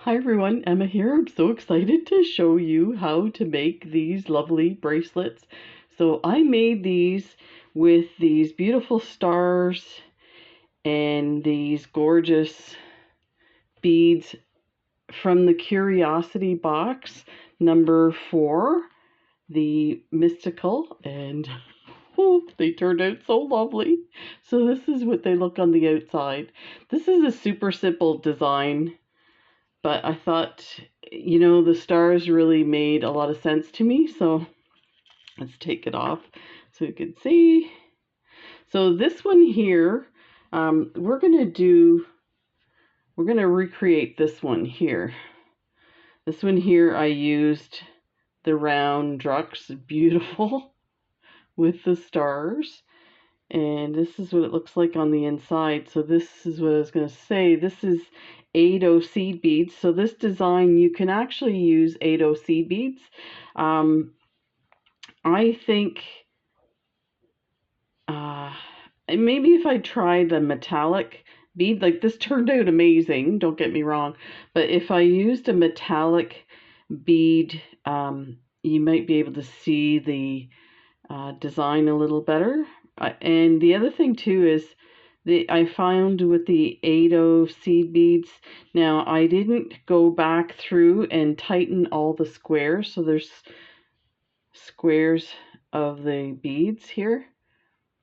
Hi everyone, Emma here. I'm so excited to show you how to make these lovely bracelets. So I made these with these beautiful stars and these gorgeous beads from the Curiosity box number 4, the mystical, and oh, they turned out so lovely. So this is what they look on the outside. This is a super simple design. But I thought, the stars really made a lot of sense to me. So let's take it off so you can see. So this one here, we're going to recreate this one here. This one here, I used the round Drux, beautiful with the stars. And this is what it looks like on the inside. So this is what I was going to say. This is 8O seed beads. So this design, you can actually use 8O seed beads. I think maybe if I tried the metallic bead, like this turned out amazing, don't get me wrong. But if I used a metallic bead, you might be able to see the design a little better. And the other thing too is I found with the 8O seed beads, now I didn't go back through and tighten all the squares, so there's squares of the beads here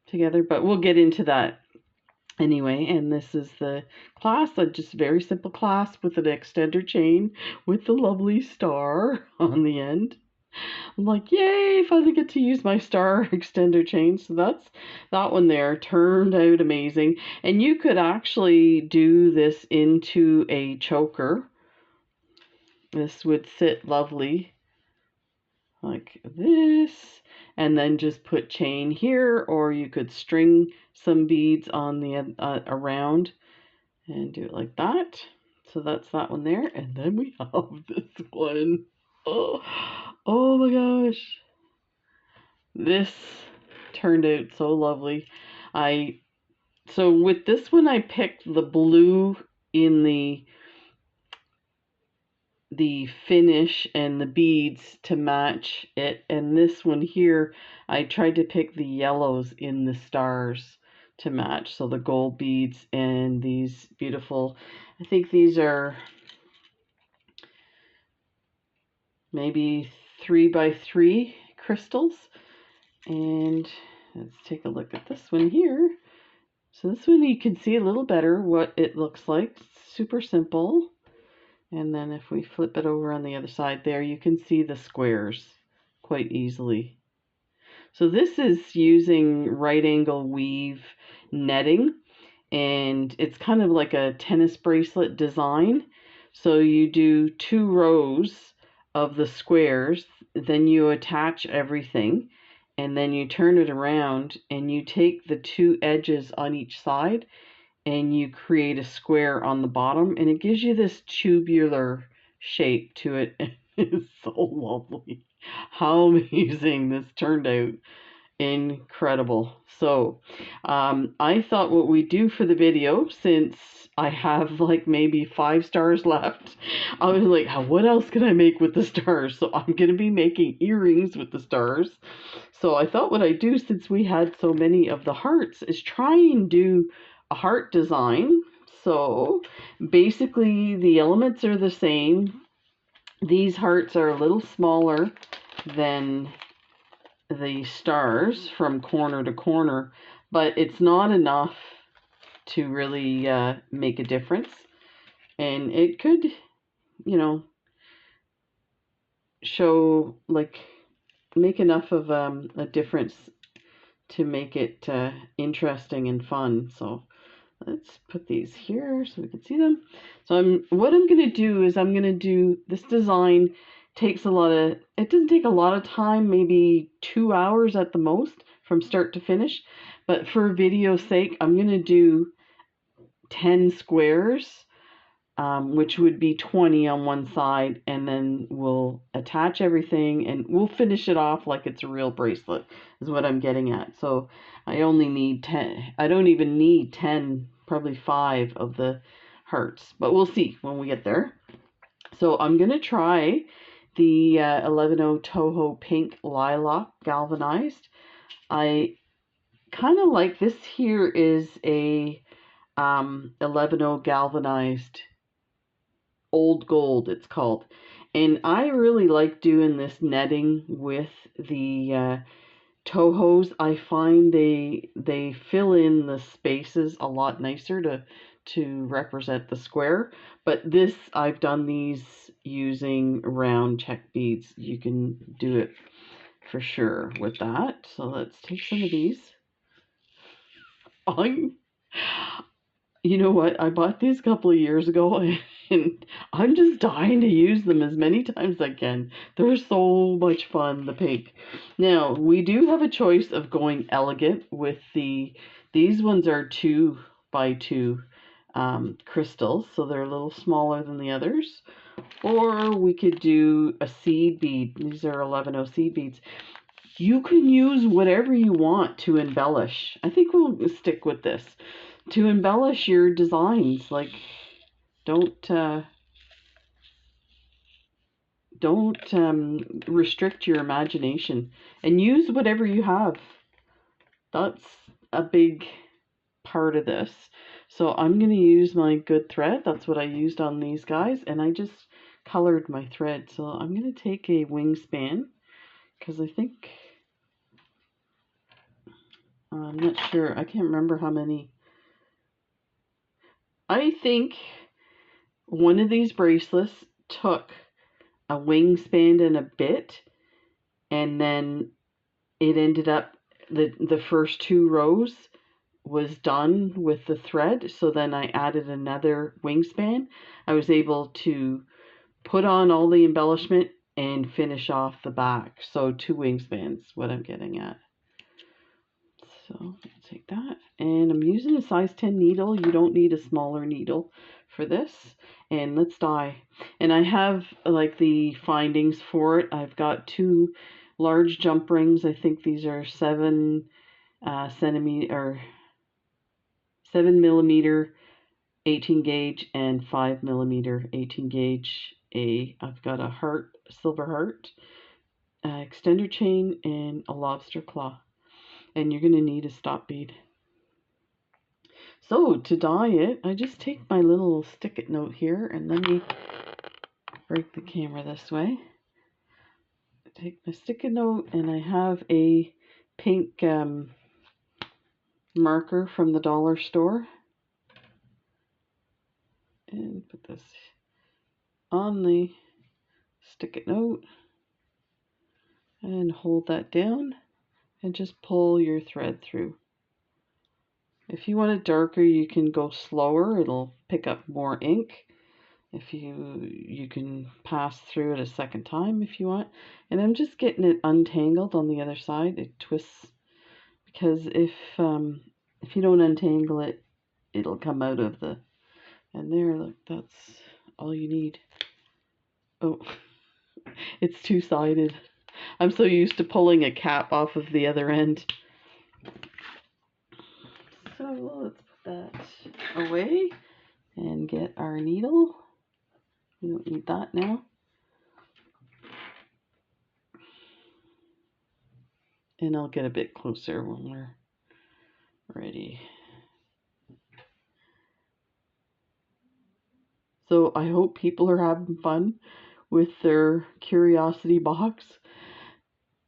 together, but we'll get into that anyway. And this is the clasp, just very simple clasp with an extender chain with the lovely star on the end. I'm like, yay, finally get to use my star extender chain. So that's that one there. Turned out amazing. And you could actually do this into a choker. This would sit lovely like this. And then just put chain here, or you could string some beads on the around and do it like that. So that's that one there. And then we have this one. Oh my gosh. This turned out so lovely. So with this one I picked the blue in the finish and the beads to match it, and this one here I tried to pick the yellows in the stars to match, so the gold beads and these beautiful, I think these are maybe 3x3 crystals. And let's take a look at this one here. So this one you can see a little better what it looks like. Super simple. And then if we flip it over on the other side there, you can see the squares quite easily. So this is using right angle weave netting, and it's kind of like a tennis bracelet design. So you do 2 rows of the squares, then you attach everything, and then you turn it around and you take the 2 edges on each side and you create a square on the bottom, and it gives you this tubular shape to it. It's so lovely. How amazing this turned out. Incredible. So I thought what we do for the video, since I have like maybe 5 stars left, I was like, what else can I make with the stars? So I'm going to be making earrings with the stars. So I thought what I'd do, since we had so many of the hearts, is try and do a heart design. So basically the elements are the same. These hearts are a little smaller than the stars from corner to corner, but it's not enough to really make a difference. And it could, show, like, make enough of a difference to make it interesting and fun. So let's put these here so we can see them. So what I'm going to do is I'm going to do this design. It doesn't take a lot of time, maybe 2 hours at the most from start to finish. But for video's sake, I'm going to do 10 squares, which would be 20 on one side, and then we'll attach everything and we'll finish it off like it's a real bracelet, is what I'm getting at. So I only need 10. I don't even need 10, probably 5 of the hearts, but we'll see when we get there. So I'm going to try the 11.0 Toho Pink Lilac Galvanized. I kind of like this here is a 11.0 Galvanized Old Gold, it's called. And I really like doing this netting with the Tohos. I find they fill in the spaces a lot nicer to represent the square. But this, I've done these using round check beads. You can do it for sure with that. So let's take some of these. You know what? I bought these a couple of years ago and I'm just dying to use them as many times as I can. They're so much fun, the pink. Now, we do have a choice of going elegant with these ones are 2 by 2 crystals, so they're a little smaller than the others. Or we could do a seed bead. These are 11.0 seed beads. You can use whatever you want to embellish. I think we'll stick with this. To embellish your designs, like don't restrict your imagination and use whatever you have. That's a big part of this. So I'm going to use my good thread. That's what I used on these guys, and I just colored my thread. So I'm going to take a wingspan because I think I'm not sure. I can't remember how many. I think one of these bracelets took a wingspan and a bit, and then it ended up the first 2 rows was done with the thread. So then I added another wingspan. I was able to put on all the embellishment and finish off the back. So 2 wingspans, what I'm getting at. So I'll take that, and I'm using a size 10 needle. You don't need a smaller needle for this. And let's dye. And I have like the findings for it. I've got 2 large jump rings. I think these are 7 centimeter or 7 millimeter 18 gauge and 5 millimeter 18 gauge. I've got a heart, silver heart, extender chain, and a lobster claw. And you're going to need a stop bead. So to dye it, I just take my little stick-it note here, and let me break the camera this way. I take my stick-it note, and I have a pink marker from the dollar store. And put this on the stick-it note, and hold that down, and just pull your thread through. If you want it darker, you can go slower. It'll pick up more ink. If you can pass through it a second time if you want. And I'm just getting it untangled on the other side. It twists, because if you don't untangle it, it'll come out of the, and there, look, that's all you need. Oh, it's two-sided. I'm so used to pulling a cap off of the other end. So let's put that away and get our needle. We don't need that now. And I'll get a bit closer when we're ready. So I hope people are having fun with their curiosity box.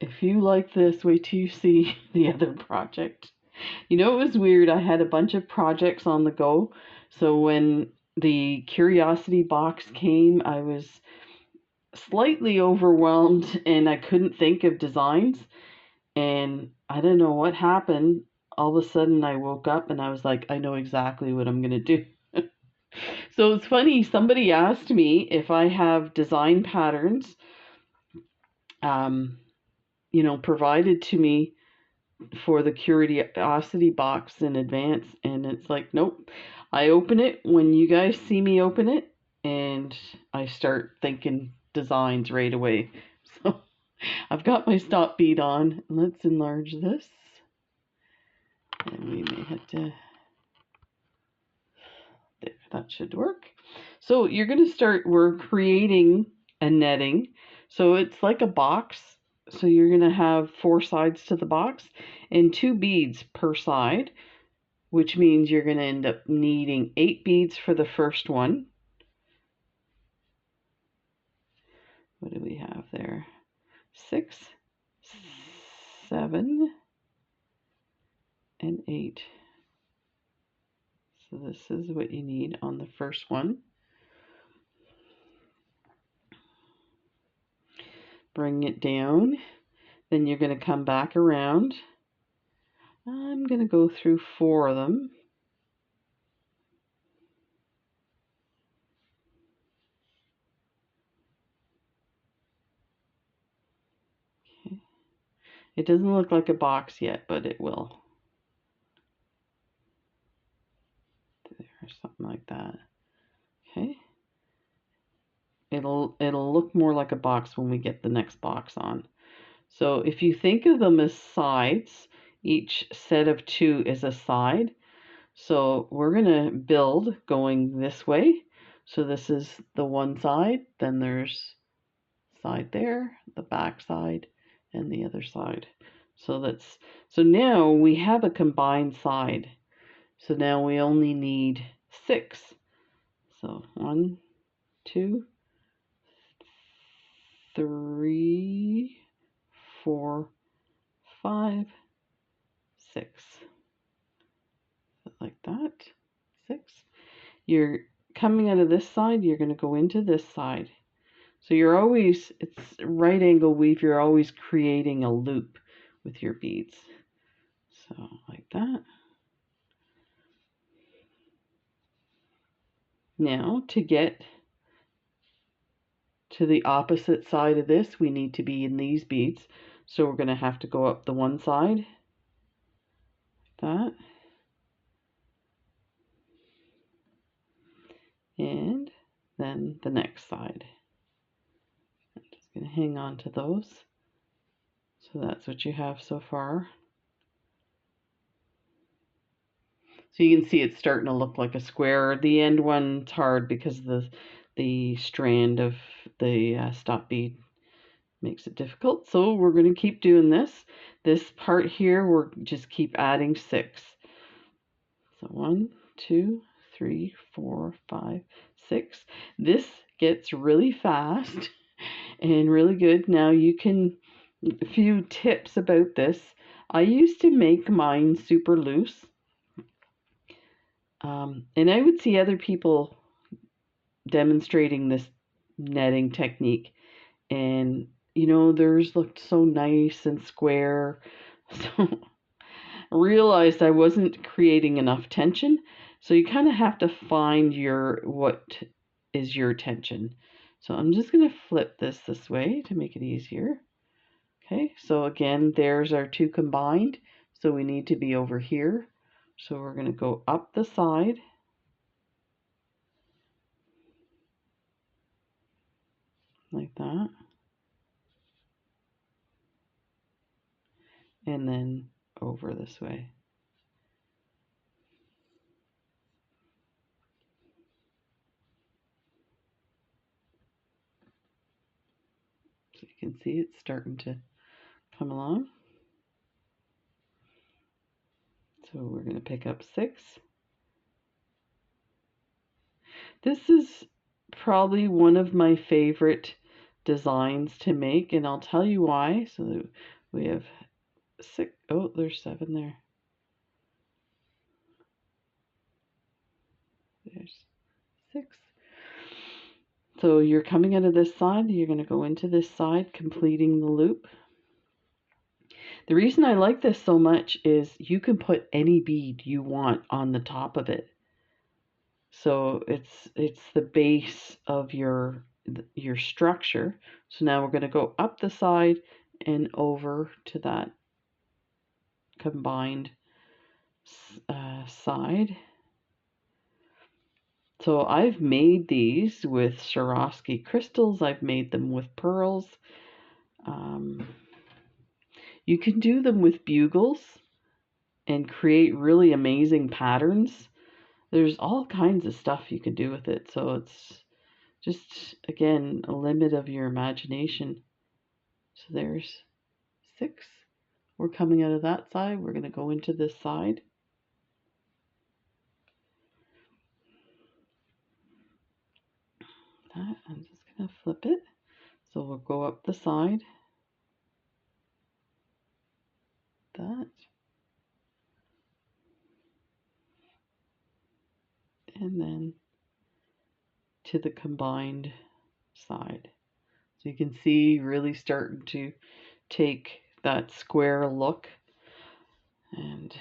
If you like this, wait till you see the other project. You know, it was weird. I had a bunch of projects on the go. So when the curiosity box came, I was slightly overwhelmed and I couldn't think of designs. And I don't know what happened. All of a sudden I woke up and I was like, I know exactly what I'm going to do. So it's funny, somebody asked me if I have design patterns, you know, provided to me for the curiosity box in advance, and it's like, nope. I open it when you guys see me open it, and I start thinking designs right away. So I've got my stop bead on. Let's enlarge this, and we may have to, there, that should work. So you're going to start, we're creating a netting. So it's like a box. So you're going to have 4 sides to the box and 2 beads per side, which means you're going to end up needing 8 beads for the first one. What do we have there? 6, 7, and 8. So this is what you need on the first one. Bring it down. Then you're going to come back around. I'm going to go through 4 of them. Okay. It doesn't look like a box yet, but it will. There, something like that. Okay. It'll look more like a box when we get the next box on. So if you think of them as sides, each set of 2 is a side. So we're going to build going this way. So this is the one side, then there's side there, the back side, and the other side. So now we have a combined side. So now we only need 6. So 1, 2, 3, 4, 5, 6. Like that. 6. You're coming out of this side, you're going to go into this side. So you're always, it's right angle weave, you're always creating a loop with your beads. So like that. Now to get to the opposite side of this, we need to be in these beads. So we're going to have to go up the one side, like that. And then the next side. I'm just going to hang on to those. So that's what you have so far. So you can see it's starting to look like a square. The end one's hard because the strand of the stop bead makes it difficult. So we're going to keep doing this. This part here, we're just keep adding 6. So 1, 2, 3, 4, 5, 6. This gets really fast and really good. Now you can, a few tips about this. I used to make mine super loose. And I would see other people demonstrating this netting technique, and you know, theirs looked so nice and square. So I realized I wasn't creating enough tension. So you kind of have to find what is your tension. So I'm just going to flip this way to make it easier. Okay, so again, there's our 2 combined. So we need to be over here. So we're going to go up the side. Like that. And then over this way. So you can see it's starting to come along. So we're going to pick up 6. This is probably one of my favorite designs to make, and I'll tell you why. So we have 6. Oh, there's 7 there. There's 6. So you're coming out of this side, you're going to go into this side, completing the loop. The reason I like this so much is you can put any bead you want on the top of it. So it's the base of your structure. So now we're going to go up the side and over to that combined side. So I've made these with Swarovski crystals. I've made them with pearls. You can do them with bugles and create really amazing patterns. There's all kinds of stuff you can do with it. So it's just, again, a limit of your imagination. So there's 6. We're coming out of that side. We're going to go into this side. That, I'm just going to flip it. So we'll go up the side. That. And then to the combined side. So you can see really starting to take that square look. And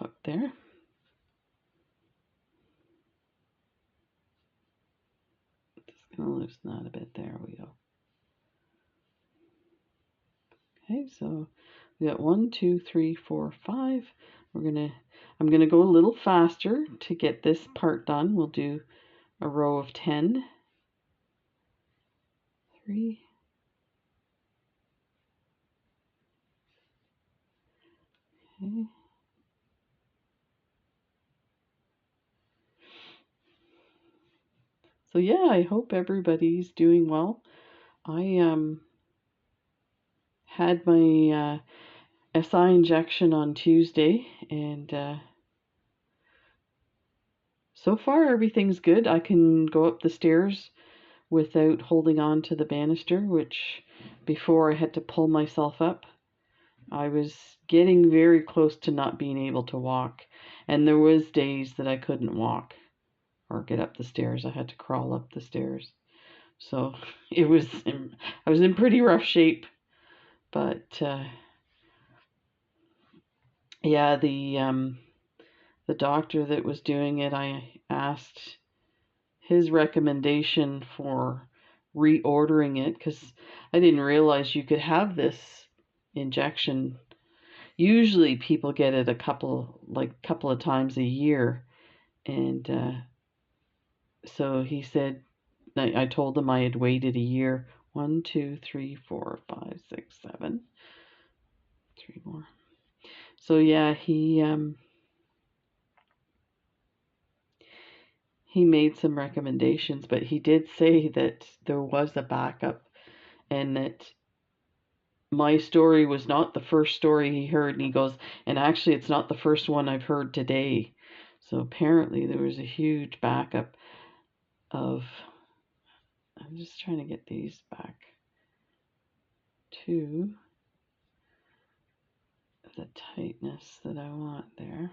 up there. Just going to loosen that a bit. There we go. Okay, so we got 1, 2, 3, 4, 5. I'm gonna go a little faster to get this part done. We'll do a row of 10. 3. Okay. So yeah, I hope everybody's doing well. I had my SI injection on Tuesday, and so far everything's good. I can go up the stairs without holding on to the banister, which before I had to pull myself up. I was getting very close to not being able to walk, and there was days that I couldn't walk or get up the stairs. I had to crawl up the stairs. So I was in pretty rough shape, but yeah, the doctor that was doing it, I asked his recommendation for reordering it because I didn't realize you could have this injection. Usually people get it a couple of times a year, and so he said, I told him I had waited a year. 1, 2, 3, 4, 5, 6, 7. 3 more. So yeah, he made some recommendations, but he did say that there was a backup, and that my story was not the first story he heard. And he goes, and actually it's not the first one I've heard today. So apparently there was a huge backup of, I'm just trying to get these back to the tightness that I want there.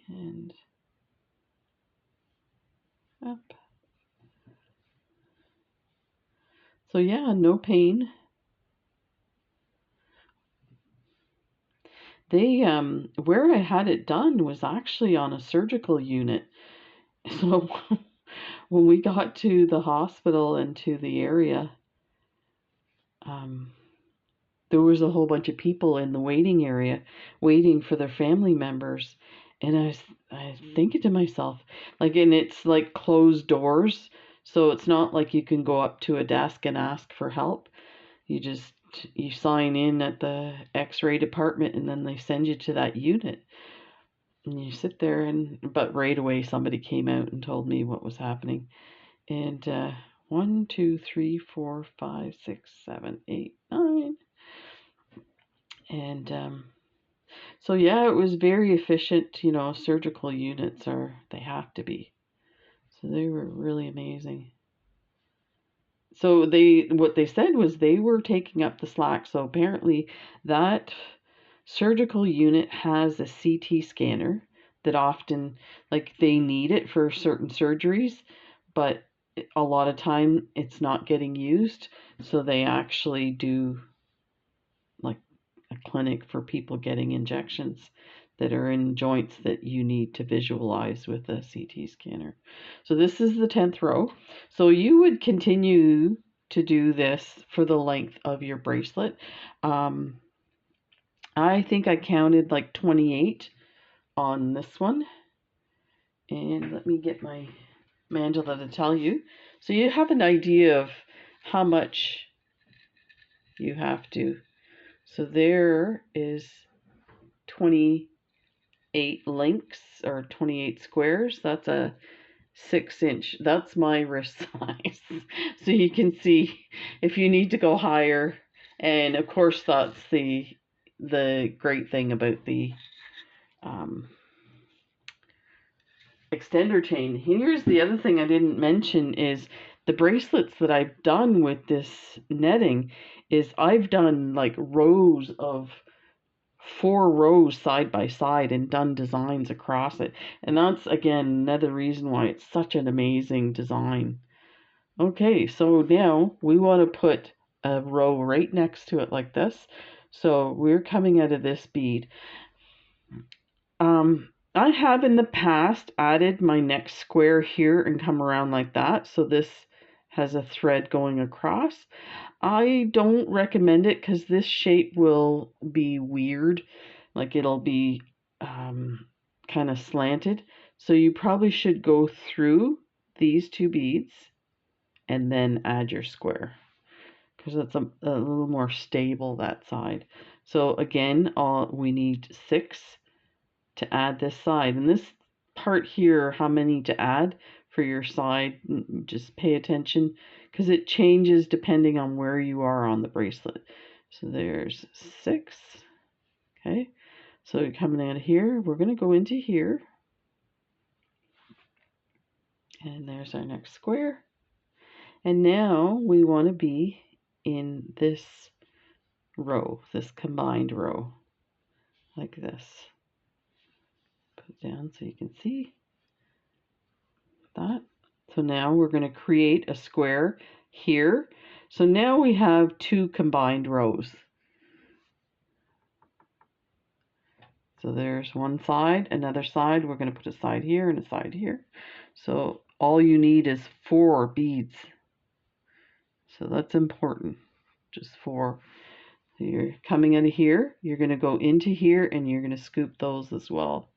And up. So yeah, no pain. They where I had it done was actually on a surgical unit. So when we got to the hospital and to the area, there was a whole bunch of people in the waiting area waiting for their family members. And I was thinking to myself, like, and it's like closed doors. So it's not like you can go up to a desk and ask for help. You sign in at the x-ray department, and then they send you to that unit. And you sit there, but right away somebody came out and told me what was happening. And 1, 2, 3, 4, 5, 6, 7, 8, 9. And so yeah, it was very efficient. You know, surgical units they have to be. So they were really amazing. So what they said was they were taking up the slack. So apparently that surgical unit has a CT scanner that often, like, they need it for certain surgeries, but a lot of time it's not getting used. So they actually do like a clinic for people getting injections that are in joints that you need to visualize with a CT scanner. So this is the 10th row. So you would continue to do this for the length of your bracelet. I think I counted like 28 on this one. And let me get my mandala to tell you. So you have an idea of how much you have to. So there is 28 links or 28 squares. That's a 6-inch. That's my wrist size. So you can see if you need to go higher. And of course, that's the great thing about the extender chain. Here's the other thing I didn't mention is the bracelets that I've done with this netting is I've done like rows of 4 rows side by side and done designs across it. And that's again another reason why it's such an amazing design. Okay, so now we want to put a row right next to it like this. So we're coming out of this bead. I have in the past added my next square here and come around like that. So this has a thread going across. I don't recommend it because this shape will be weird. Like it'll be kind of slanted. So you probably should go through these 2 beads and then add your square because it's a little more stable that side. So again, we need 6 to add this side. And this part here, how many to add for your side, just pay attention because it changes depending on where you are on the bracelet. So there's 6. Okay, so coming out of here, we're going to go into here. And there's our next square. And now we want to be in this row, this combined row, like this. Put it down so you can see that. So now we're going to create a square here. So now we have 2 combined rows. So there's one side, another side. We're going to put a side here and a side here. So all you need is 4 beads. So that's important. Just 4. So you're coming out of here. You're going to go into here and you're going to scoop those as well.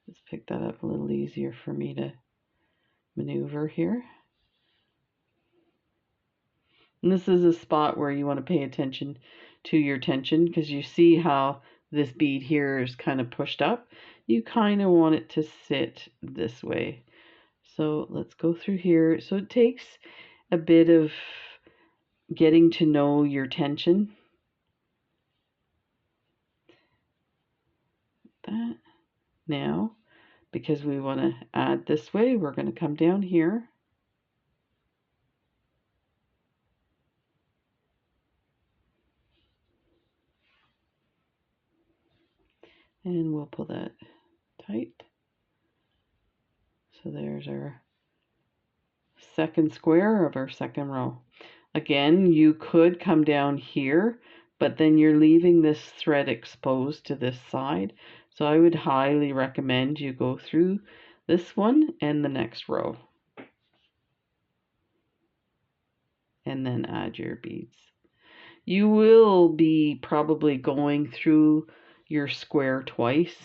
Let's pick that up a little easier for me to maneuver here. And this is a spot where you want to pay attention to your tension because you see how this bead here is kind of pushed up. You kind of want it to sit this way. So let's go through here. So it takes a bit of getting to know your tension. That now, because we want to add this way, we're going to come down here. And we'll pull that tight. So there's our second square of our second row. Again, you could come down here, but then you're leaving this thread exposed to this side. So I would highly recommend you go through this one and the next row. And then add your beads. You will be probably going through your square twice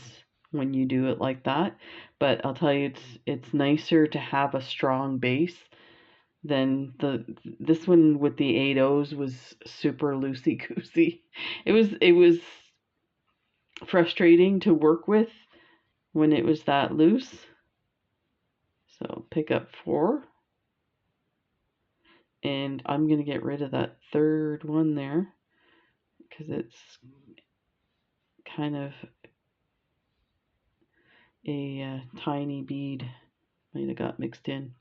when you do it like that, but I'll tell you it's nicer to have a strong base than this one with the 8 O's was super loosey-goosey. It was frustrating to work with when it was that loose. So pick up 4. And I'm going to get rid of that third one there because it's kind of a tiny bead. Might have got mixed in.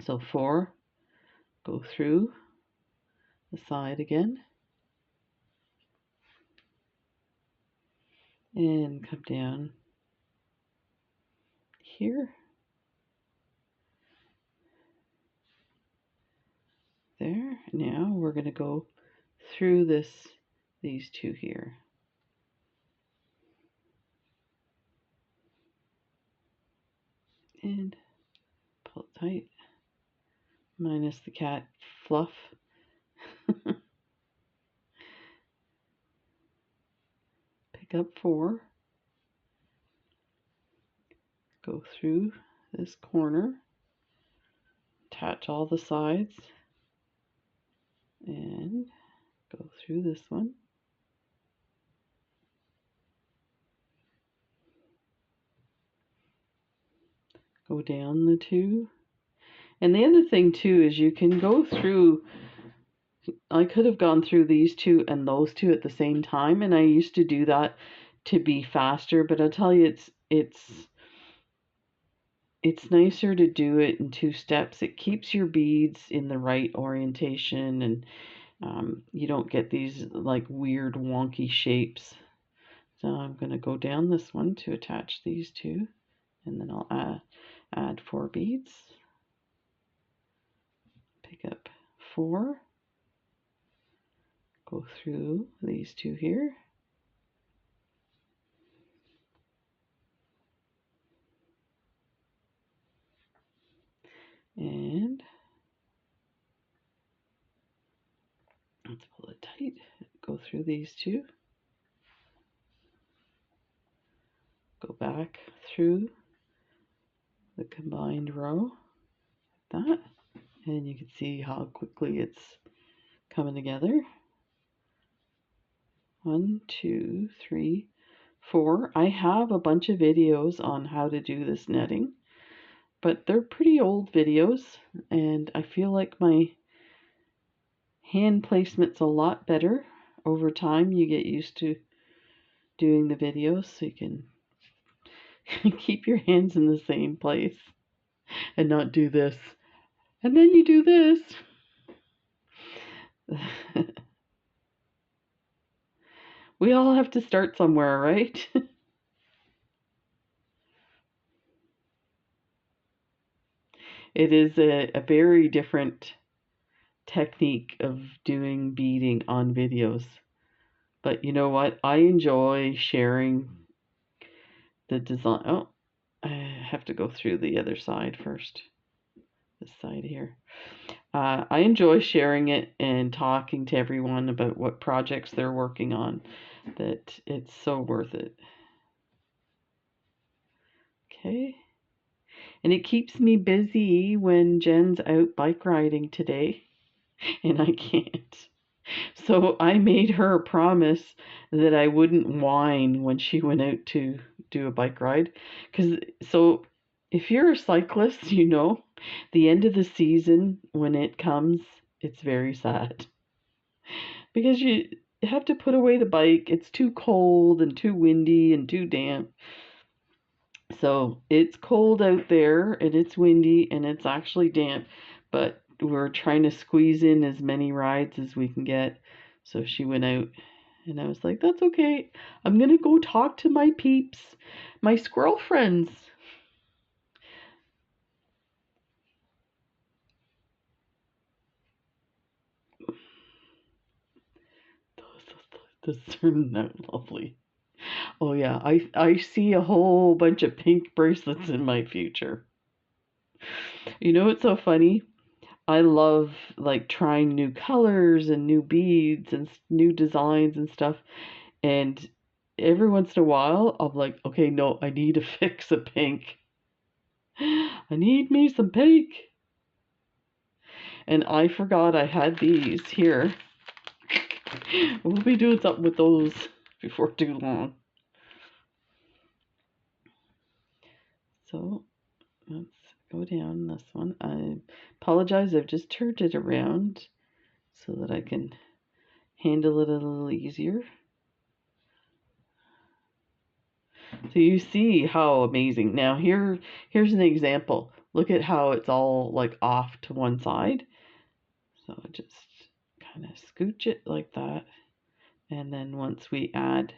So 4, go through the side again. And come down here. There. Now we're going to go through these 2 here. And pull it tight. Minus the cat fluff. Pick up 4. Go through this corner. Attach all the sides. And Go through this one. Go down the two. And the other thing too is you can go through, I could have gone through these two and those two at the same time, and I used to do that to be faster, but I'll tell you it's nicer to do it in two steps. It keeps your beads in the right orientation, and you don't get these like weird wonky shapes. So I'm going to go down this one to attach these two, and then I'll add 4 beads. Pick up 4, go through these two here, and let's pull it tight, go through these two, go back through the combined row like that, and you can see how quickly it's coming together. 1, 2, 3, 4. I have a bunch of videos on how to do this netting, but they're pretty old videos, and I feel like my hand placement's a lot better. Over time you get used to doing the videos so you can keep your hands in the same place and not do this and then you do this. We all have to start somewhere, right? It is a very different technique of doing beading on videos. But you know what? I enjoy sharing the design. Oh, I have to go through the other side first. This side here. I enjoy sharing it and talking to everyone about what projects they're working on. That it's so worth it. Okay. And it keeps me busy when Jen's out bike riding today and I can't. So I made her a promise that I wouldn't whine when she went out to do a bike ride. So if you're a cyclist, you know, the end of the season when it comes, it's very sad. Because you have to put away the bike. It's too cold and too windy and too damp. So it's cold out there and it's windy and it's actually damp, but we're trying to squeeze in as many rides as we can get. So she went out and I was like, that's okay. I'm going to go talk to my peeps, my squirrel friends. This turned out lovely. Oh yeah, I see a whole bunch of pink bracelets in my future. You know what's so funny? I love like trying new colors and new beads and new designs and stuff. And every once in a while, I'm like, okay, no, I need to fix a pink. I need me some pink. And I forgot I had these here. We'll be doing something with those before too long. So let's go down this one. I apologize, I've just turned it around so that I can handle it a little easier. So you see how amazing. Now here's an example. Look at how it's all like off to one side. So just kind of scooch it like that. And then once we add,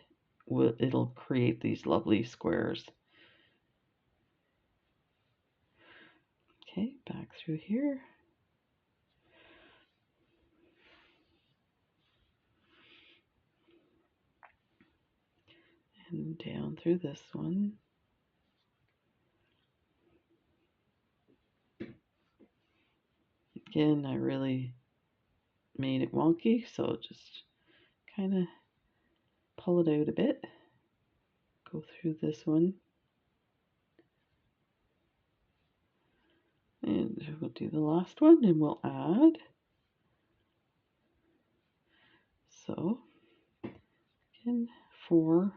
it'll create these lovely squares. Okay, back through here. And down through this one. Again, I really made it wonky, so just kind of pull it out a bit. Go through this one. And we'll do the last one and we'll add. So again, 4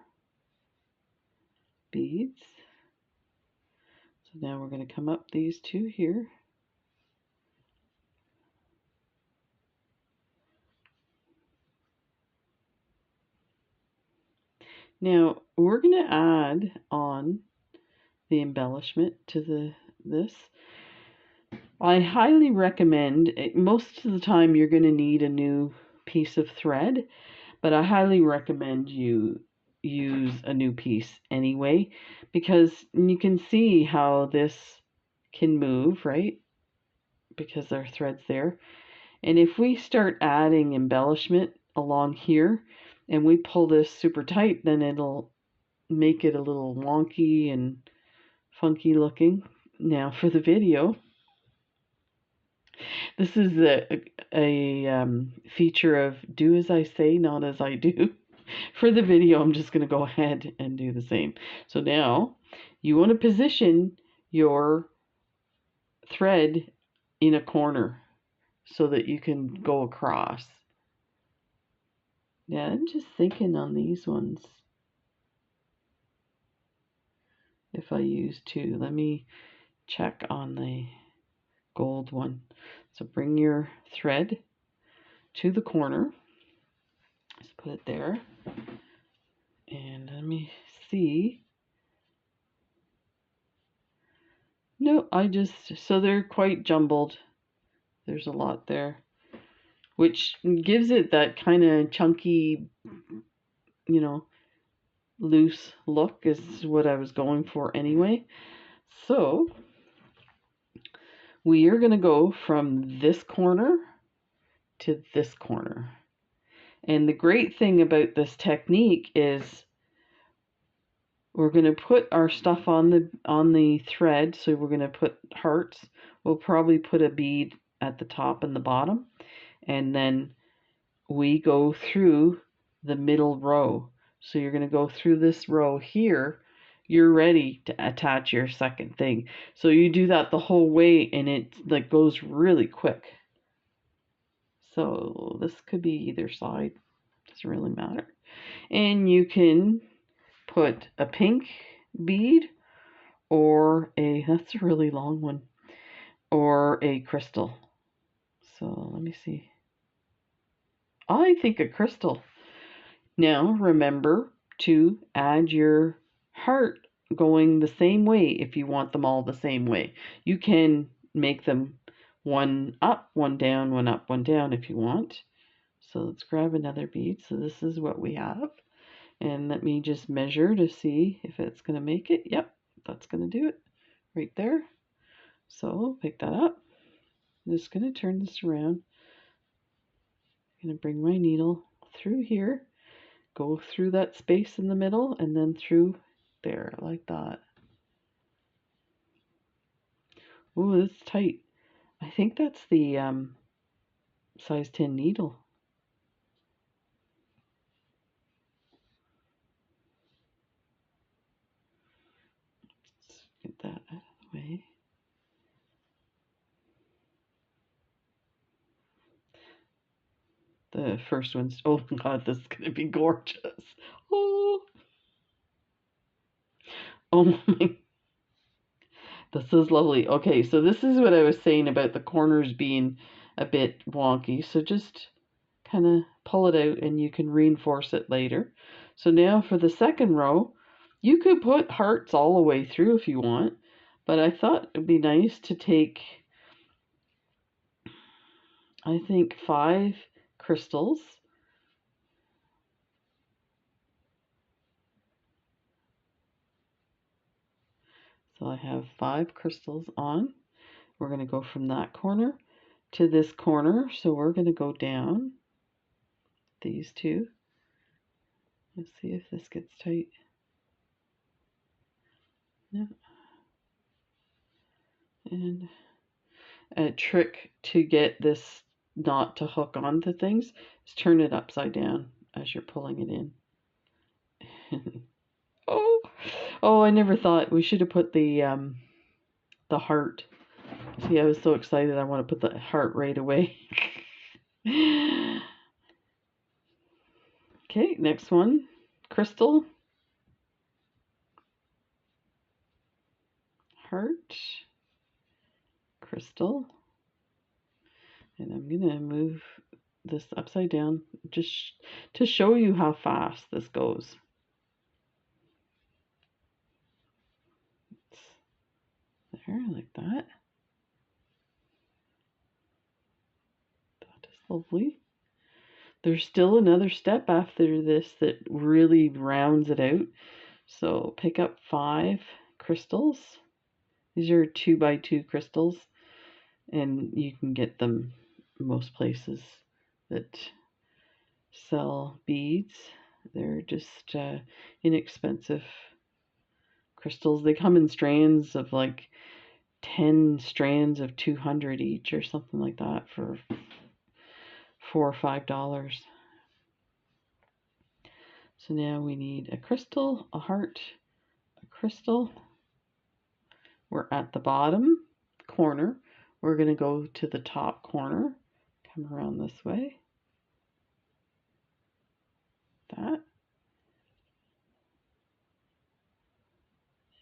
beads. So now we're going to come up these 2 here. Now we're going to add on the embellishment to this. I highly recommend, most of the time you're going to need a new piece of thread, but I highly recommend you use a new piece anyway, because you can see how this can move, right? Because our thread's there. And if we start adding embellishment along here and we pull this super tight, then it'll make it a little wonky and funky looking. Now for the video, this is a feature of do as I say, not as I do. For the video, I'm just going to go ahead and do the same. So now you want to position your thread in a corner so that you can go across. Yeah, I'm just thinking on these ones. If I use 2, let me check on the gold one. So bring your thread to the corner. Just put it there. And let me see. No, so they're quite jumbled. There's a lot there, which gives it that kind of chunky, loose look is what I was going for anyway. So we are going to go from this corner to this corner. And the great thing about this technique is we're going to put our stuff on the thread. So we're going to put hearts. We'll probably put a bead at the top and the bottom. And then we go through the middle row. So you're going to go through this row here. You're ready to attach your second thing. So you do that the whole way and it like goes really quick. So this could be either side. Doesn't really matter. And you can put a pink bead or that's a really long one, or a crystal. So let me see. I think a crystal. Now remember to add your heart going the same way if you want them all the same way. You can make them one up, one down, one up, one down if you want. So let's grab another bead. So this is what we have. And let me just measure to see if it's going to make it. Yep, that's going to do it right there. So pick that up. I'm just going to turn this around. I'm going to bring my needle through here, go through that space in the middle, and then through there like that. Oh, that's tight. I think that's the size 10 needle. Let's get that out of the way. The first one's, oh God, this is going to be gorgeous. Oh, oh my, this is lovely. Okay, so this is what I was saying about the corners being a bit wonky. So just kind of pull it out and you can reinforce it later. So now for the second row, you could put hearts all the way through if you want, but I thought it'd be nice to take, I think, 5 crystals. So I have 5 crystals on. We're going to go from that corner to this corner. So we're going to go down these 2. Let's see if this gets tight. Yeah. And a trick to get this knot to hook onto things is turn it upside down as you're pulling it in. Oh, I never thought we should have put the heart. See, I was so excited I want to put the heart right away. Okay, next one, crystal, heart, crystal, and I'm gonna move this upside down just to show you how fast this goes. There, like that. That is lovely. There's still another step after this that really rounds it out. So pick up 5 crystals. These are 2x2 crystals, and you can get them most places that sell beads. They're just inexpensive crystals. They come in strands of like 10 strands of 200 each or something like that for $4 or $5. So now we need a crystal, a heart, a crystal. We're at the bottom corner. We're going to go to the top corner. Come around this way. That.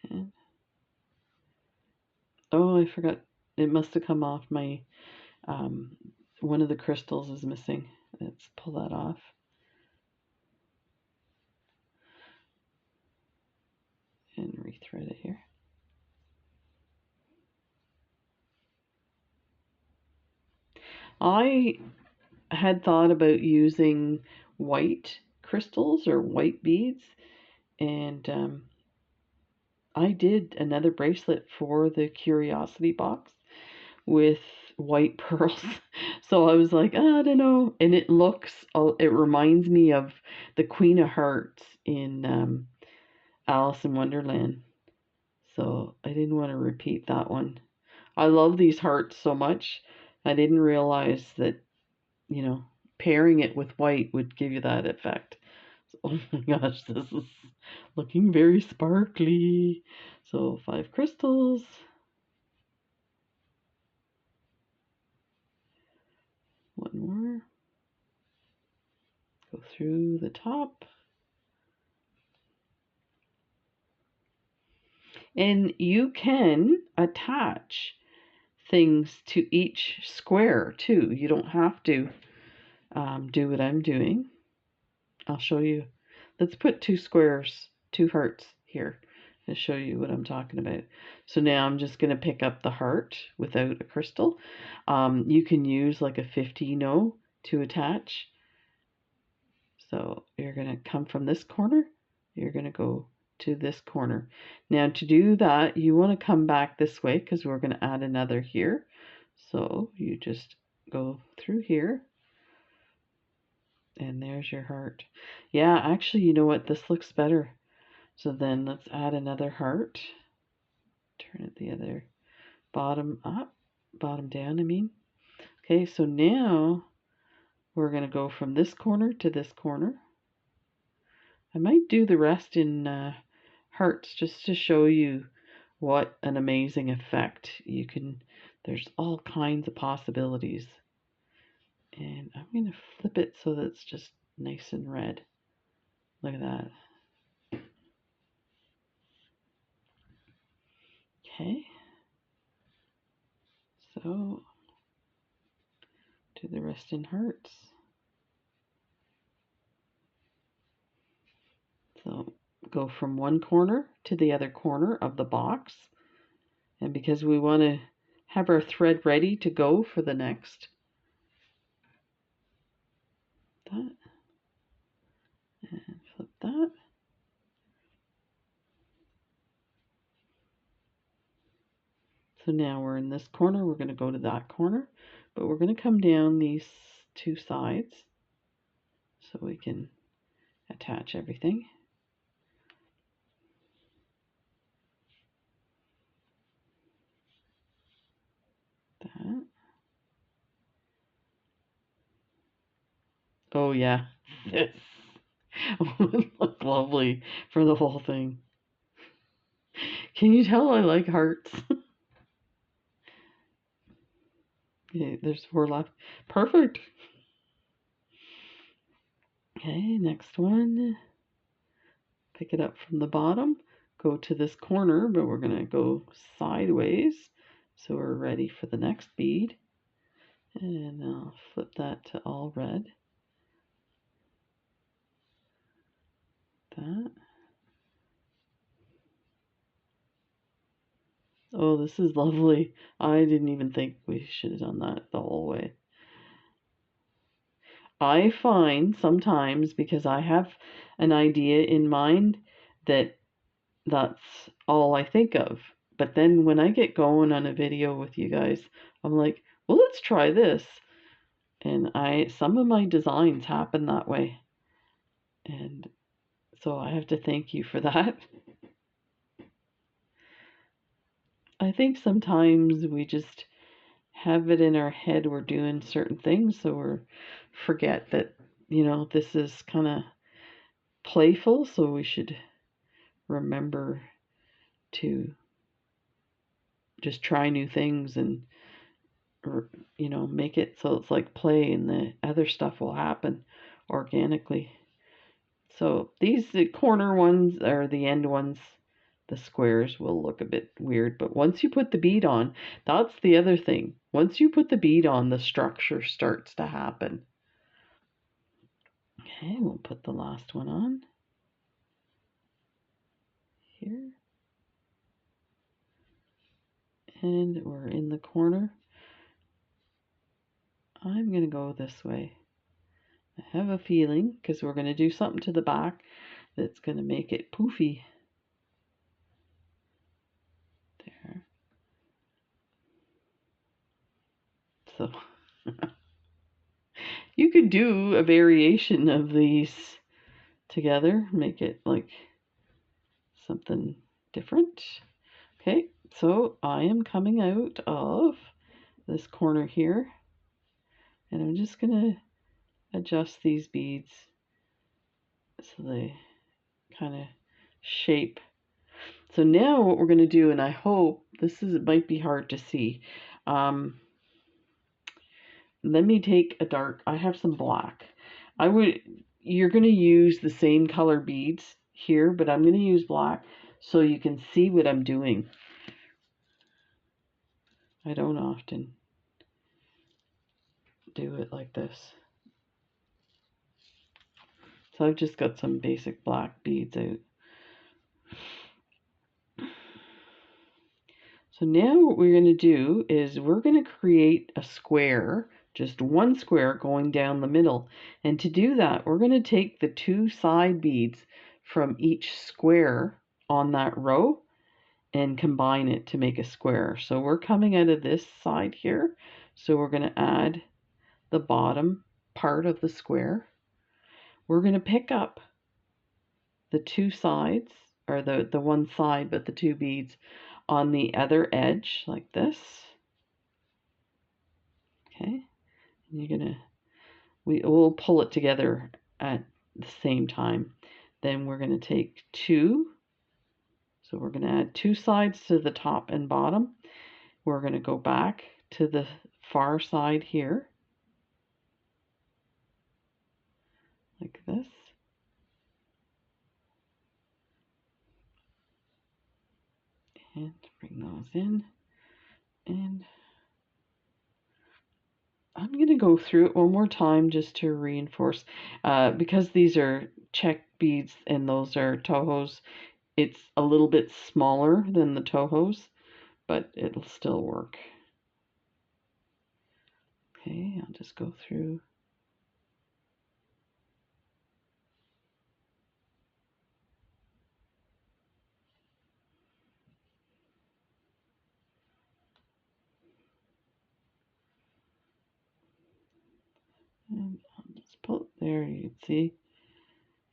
And, oh, I forgot. It must have come off my, one of the crystals is missing. Let's pull that off. And rethread it here. I had thought about using white crystals or white beads, and I did another bracelet for the curiosity box with white pearls. So I was like, I don't know. And it reminds me of the Queen of Hearts in Alice in Wonderland. So I didn't want to repeat that one. I love these hearts so much. I didn't realize that, pairing it with white would give you that effect. So, oh my gosh, this is looking very sparkly. So 5 crystals. One more. Go through the top. And you can attach things to each square too. You don't have to do what I'm doing. I'll show you. Let's put 2 squares, 2 hearts here to show you what I'm talking about. So now I'm just going to pick up the heart without a crystal. You can use like a 15-0 to attach. So you're going to come from this corner. You're going to go to this corner. Now to do that, you want to come back this way because we're going to add another here. So you just go through here. And there's your heart. Yeah, actually, you know what? This looks better. So then let's add another heart. Turn it the other bottom up, bottom down, I mean. Okay, so now we're going to go from this corner to this corner. I might do the rest in hearts just to show you what an amazing effect you can. There's all kinds of possibilities. And I'm going to flip it so that it's just nice and red. Look at that. Okay. So do the rest in hearts. So go from one corner to the other corner of the box. And because we want to have our thread ready to go for the next, that, and flip that. So now we're in this corner, we're going to go to that corner, but we're going to come down these 2 sides so we can attach everything. That. Oh yeah, this would look lovely for the whole thing. Can you tell I like hearts? Okay, there's 4 left. Perfect. Okay, next one. Pick it up from the bottom, go to this corner, but we're going to go sideways. So we're ready for the next bead. And I'll flip that to all red. That. Oh, this is lovely. I didn't even think we should have done that the whole way. I find sometimes, because I have an idea in mind, that that's all I think of. But then when I get going on a video with you guys, I'm like, well, let's try this. And some of my designs happen that way. And so I have to thank you for that. I think sometimes we just have it in our head we're doing certain things, so we forget that, this is kind of playful, so we should remember to just try new things and make it so it's like play, and the other stuff will happen organically. So these corner ones, or the end ones, the squares will look a bit weird, but once you put the bead on, that's the other thing. Once you put the bead on, the structure starts to happen. Okay, we'll put the last one on here. And we're in the corner. I'm going to go this way. I have a feeling, because we're going to do something to the back that's going to make it poofy. There. So you could do a variation of these together, make it like something different. Okay, so I am coming out of this corner here, and I'm just going to adjust these beads so they kind of shape. So now what we're going to do, and I hope it might be hard to see. Let me take a dark, I have some black. You're going to use the same color beads here, but I'm going to use black so you can see what I'm doing. I don't often do it like this. So I've just got some basic black beads out. So now what we're going to do is we're going to create a square, just one square going down the middle. And to do that, we're going to take the two side beads from each square on that row and combine it to make a square. So we're coming out of this side here. So we're going to add the bottom part of the square. We're going to pick up the two sides, or the one side but the two beads on the other edge like this. Okay, and we'll pull it together at the same time. Then we're going to take two, so we're going to add two sides to the top and bottom. We're going to go back to the far side here like this. And bring those in, and I'm going to go through it one more time just to reinforce, because these are check beads and those are Tohos. It's a little bit smaller than the Tohos, but it'll still work. Okay, I'll just go through. And I'll just pull it there. You can see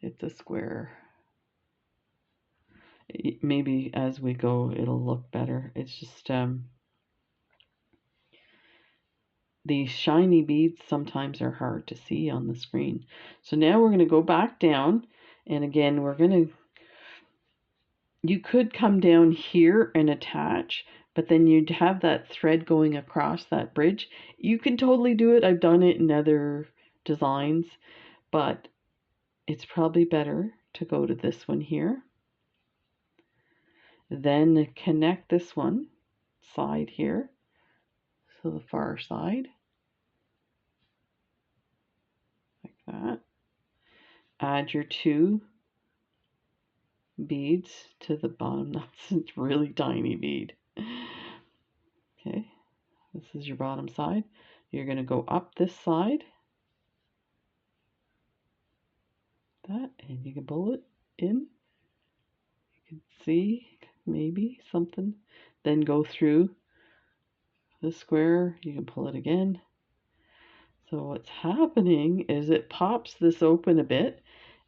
it's a square. Maybe as we go, it'll look better. It's just these shiny beads sometimes are hard to see on the screen. So now we're going to go back down, and again you could come down here and attach, but then you'd have that thread going across that bridge. You can totally do it. I've done it in other designs, but it's probably better to go to this one here, then connect this one side here, so the far side, like that. Add your 2 beads to the bottom. That's a really tiny bead. Okay, this is your bottom side. You're going to go up this side, that, and you can pull it in. You can see maybe something. Then go through the square. You can pull it again. So what's happening is it pops this open a bit,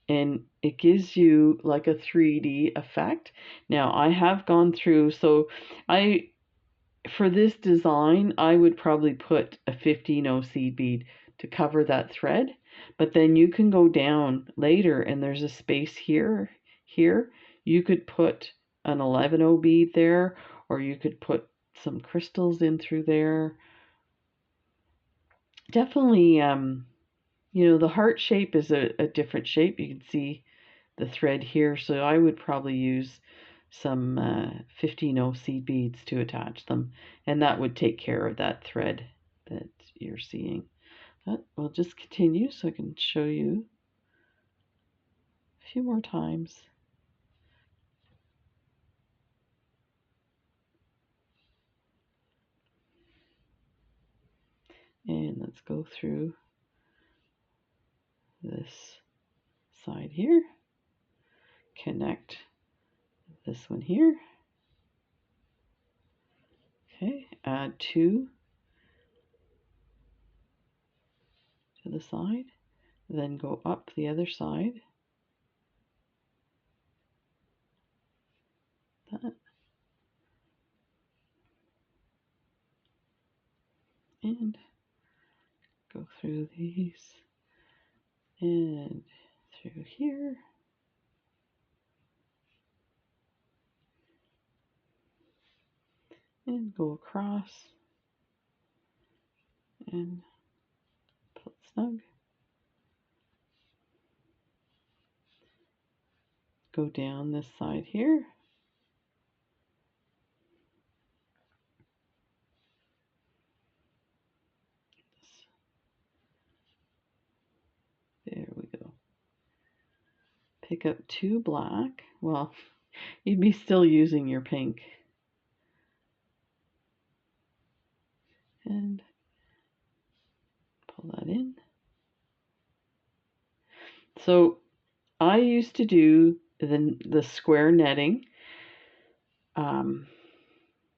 and it gives you like a 3D effect. Now I have gone through, so for this design, I would probably put a 15-0 seed bead to cover that thread, but then you can go down later and there's a space here. You could put an 11-0 bead there, or you could put some crystals in through there. Definitely, the heart shape is a different shape. You can see the thread here, so I would probably use some 15-0 seed beads to attach them, and that would take care of that thread that you're seeing. But we'll just continue so I can show you a few more times. And let's go through this side here, connect this one here. Okay, add 2 to the side, then go up the other side. That. And go through these and through here. And go across and pull it snug. Go down this side here. There we go. Pick up 2 black. Well, you'd be still using your pink. And pull that in. So I used to do the square netting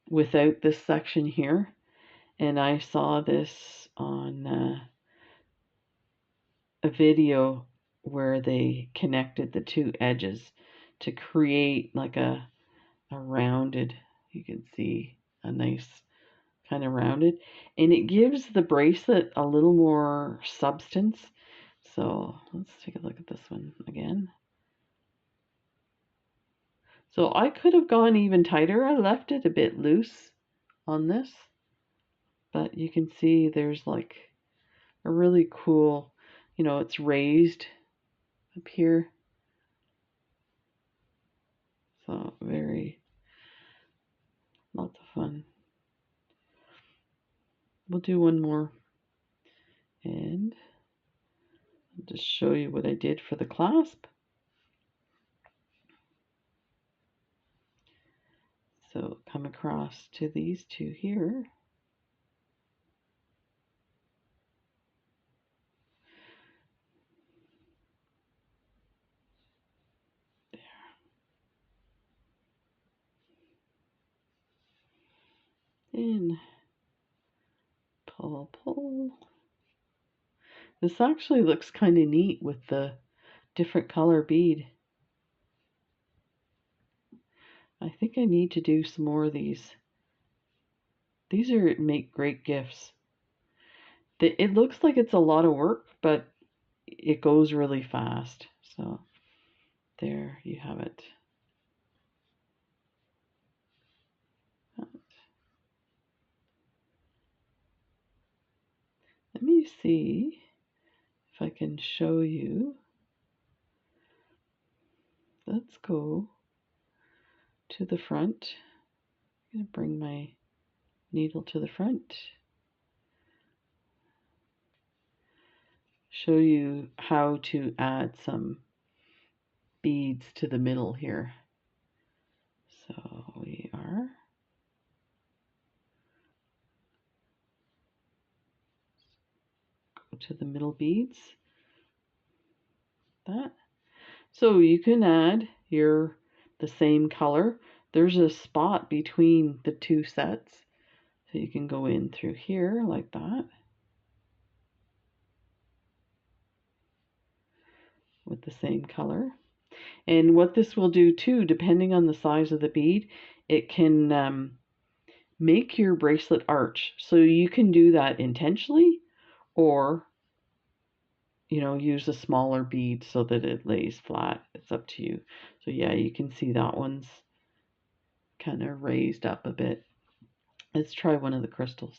without this section here, and I saw this on a video where they connected the 2 edges to create like a rounded, you can see a nice kind of rounded, and it gives the bracelet a little more substance. So let's take a look at this one again. So I could have gone even tighter. I left it a bit loose on this, but you can see there's like a really cool, it's raised up here. So lots of fun. We'll do one more, and I'll just show you what I did for the clasp. So come across to these 2 here. There. And pull. This actually looks kind of neat with the different color bead. I think I need to do some more of these. These make great gifts. It looks like it's a lot of work, but it goes really fast. So there you have it. Let me see if I can show you let's go to the front. I'm going to bring my needle to the front. Show you how to add some beads to the middle here. So we are go to the middle beads. That. So you can add the same color. There's a spot between the two sets. So you can go in through here like that. With the same color. And what this will do too, depending on the size of the bead, it can make your bracelet arch. So you can do that intentionally, or use a smaller bead so that it lays flat. It's up to you. So yeah, you can see that one's kind of raised up a bit. Let's try one of the crystals.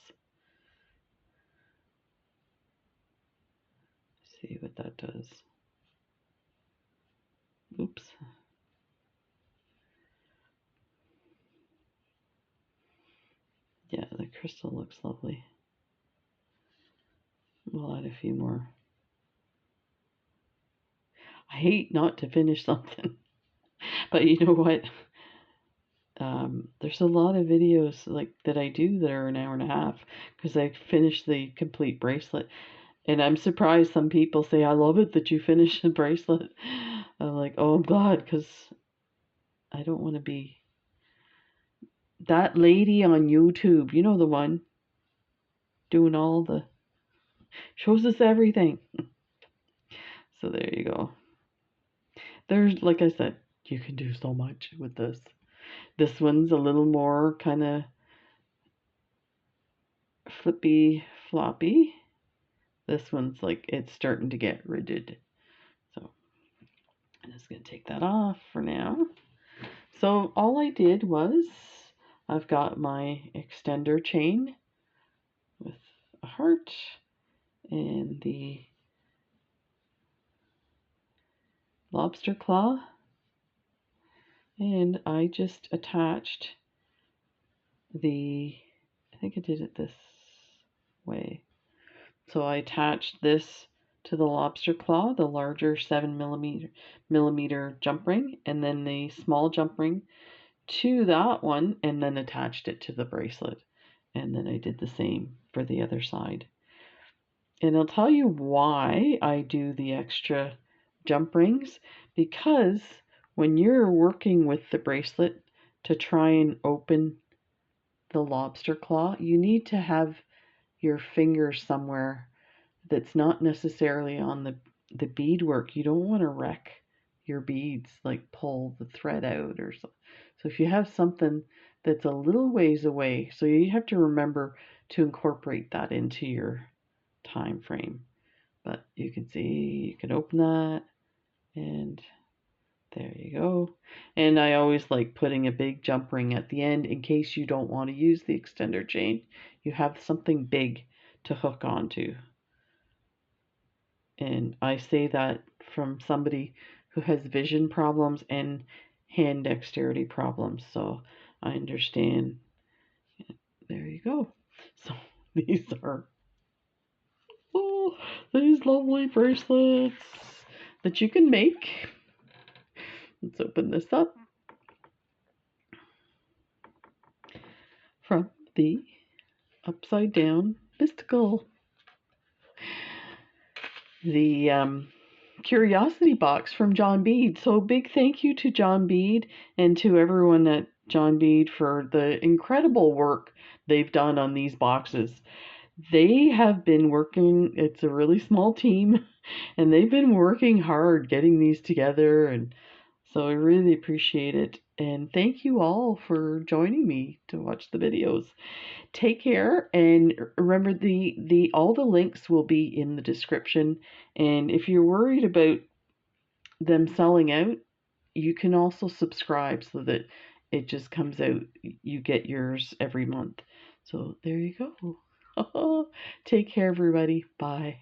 See what that does. Oops. Yeah, the crystal looks lovely. We'll add a few more. I hate not to finish something, but you know what? There's a lot of videos like that I do that are an hour and a half because I finished the complete bracelet. And I'm surprised some people say, I love it that you finished the bracelet. I'm like, oh, I'm glad, because I don't want to be that lady on YouTube, you know, the one doing all the, shows us everything. So there you go. There's, like I said, you can do so much with this. This one's a little more kind of flippy floppy. This one's like, it's starting to get rigid. So I'm just going to take that off for now. So all I did was, I've got my extender chain with a heart and the lobster claw, and I just attached I think I did it this way. So I attached this to the lobster claw, the larger 7mm jump ring, and then the small jump ring to that one, and then attached it to the bracelet. And then I did the same for the other side. And I'll tell you why I do the extra jump rings, because when you're working with the bracelet to try and open the lobster claw, you need to have your fingers somewhere that's not necessarily on the beadwork. You don't want to wreck your beads, like pull the thread out or so. So if you have something that's a little ways away, so you have to remember to incorporate that into your time frame. But you can see, you can open that, and there you go. And I always like putting a big jump ring at the end in case you don't want to use the extender chain. You have something big to hook onto. And I say that from somebody who has vision problems and hand dexterity problems, so I understand. There you go. So these are these lovely bracelets that you can make. Let's open this up from the upside down mystical. The curiosity box from John Bead. So big thank you to John Bead and to everyone at John Bead for the incredible work they've done on these boxes. They have been working, it's a really small team, and they've been working hard getting these together, and so I really appreciate it. And thank you all for joining me to watch the videos. Take care, and remember all the links will be in the description. And if you're worried about them selling out, you can also subscribe so that it just comes out. You get yours every month. So there you go. Take care, everybody. Bye.